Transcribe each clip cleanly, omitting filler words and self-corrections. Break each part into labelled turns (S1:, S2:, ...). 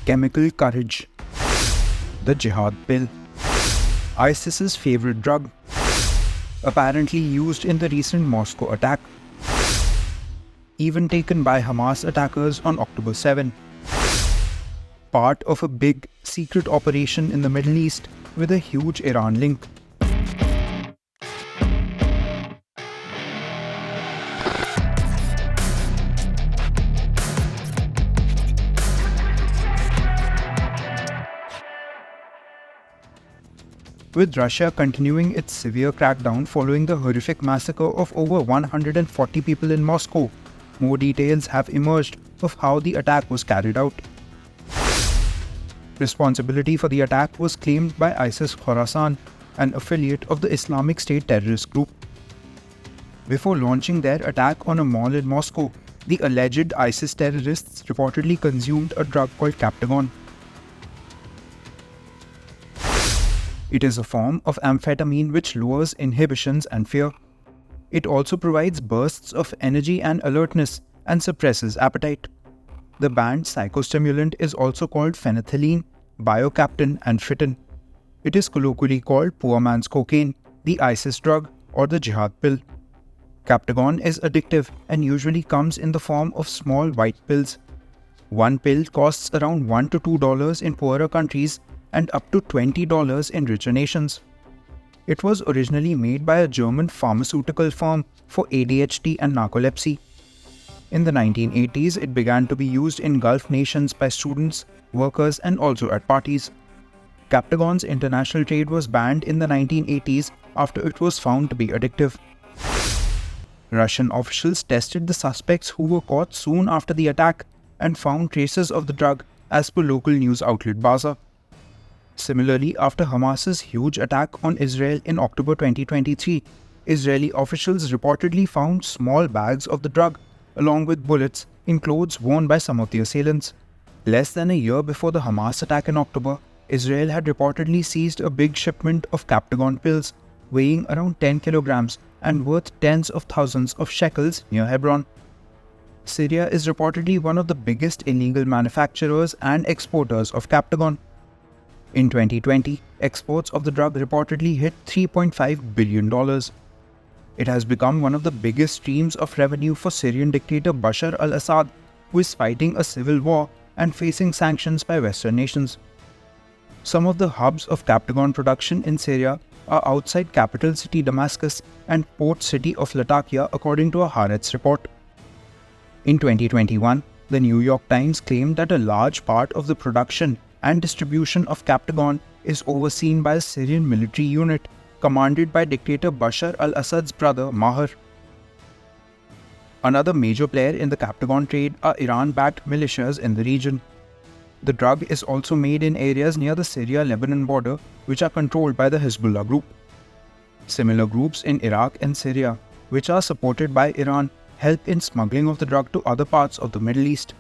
S1: Chemical courage. The jihad pill. ISIS's favorite drug. Apparently used in the recent Moscow attack. Even taken by Hamas attackers on October 7. Part of a big secret operation in the Middle East with a huge Iran link. With Russia continuing its severe crackdown following the horrific massacre of over 140 people in Moscow, more details have emerged of how the attack was carried out. Responsibility for the attack was claimed by ISIS Khorasan, an affiliate of the Islamic State terrorist group. Before launching their attack on a mall in Moscow, the alleged ISIS terrorists reportedly consumed a drug called Captagon. It is a form of amphetamine which lowers inhibitions and fear. It also provides bursts of energy and alertness and suppresses appetite. The banned psychostimulant is also called phenethylene, biocaptin, and fitin. It is colloquially called poor man's cocaine, the ISIS drug, or the jihad pill. Captagon is addictive and usually comes in the form of small white pills. One pill costs around $1 to $2 in poorer countries and up to $20 in richer nations. It was originally made by a German pharmaceutical firm for ADHD and narcolepsy. In the 1980s, it began to be used in Gulf nations by students, workers, and also at parties. Captagon's international trade was banned in the 1980s after it was found to be addictive. Russian officials tested the suspects who were caught soon after the attack and found traces of the drug, as per local news outlet Baza. Similarly, after Hamas's huge attack on Israel in October 2023, Israeli officials reportedly found small bags of the drug, along with bullets, in clothes worn by some of the assailants. Less than a year before the Hamas attack in October, Israel had reportedly seized a big shipment of Captagon pills, weighing around 10 kilograms and worth tens of thousands of shekels near Hebron. Syria is reportedly one of the biggest illegal manufacturers and exporters of Captagon. In 2020, exports of the drug reportedly hit $3.5 billion. It has become one of the biggest streams of revenue for Syrian dictator Bashar al-Assad, who is fighting a civil war and facing sanctions by Western nations. Some of the hubs of Captagon production in Syria are outside capital city Damascus and port city of Latakia, according to a Haaretz report. In 2021, the New York Times claimed that a large part of the production and distribution of Captagon is overseen by a Syrian military unit commanded by dictator Bashar al-Assad's brother Maher. Another major player in the Captagon trade are Iran-backed militias in the region. The drug is also made in areas near the Syria-Lebanon border, which are controlled by the Hezbollah group. Similar groups in Iraq and Syria, which are supported by Iran, help in smuggling of the drug to other parts of the Middle East.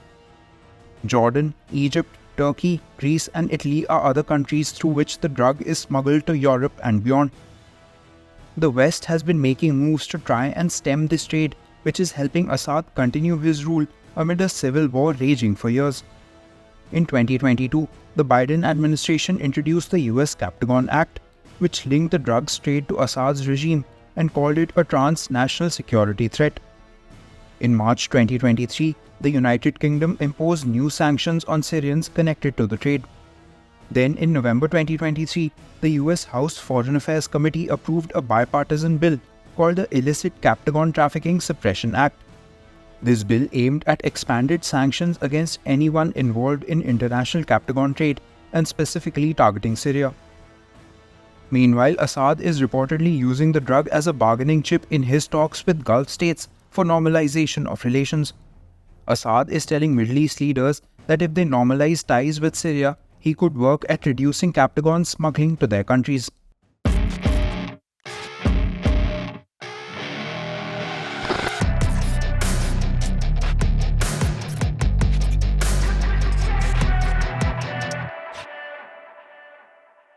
S1: Jordan, Egypt, Turkey, Greece, and Italy are other countries through which the drug is smuggled to Europe and beyond. The West has been making moves to try and stem this trade, which is helping Assad continue his rule amid a civil war raging for years. In 2022, the Biden administration introduced the US Captagon Act, which linked the drugs trade to Assad's regime and called it a transnational security threat. In March 2023, the United Kingdom imposed new sanctions on Syrians connected to the trade. Then, in November 2023, the US House Foreign Affairs Committee approved a bipartisan bill called the Illicit Captagon Trafficking Suppression Act. This bill aimed at expanded sanctions against anyone involved in international Captagon trade and specifically targeting Syria. Meanwhile, Assad is reportedly using the drug as a bargaining chip in his talks with Gulf states for normalization of relations. Assad is telling Middle East leaders that if they normalize ties with Syria, he could work at reducing Captagon smuggling to their countries.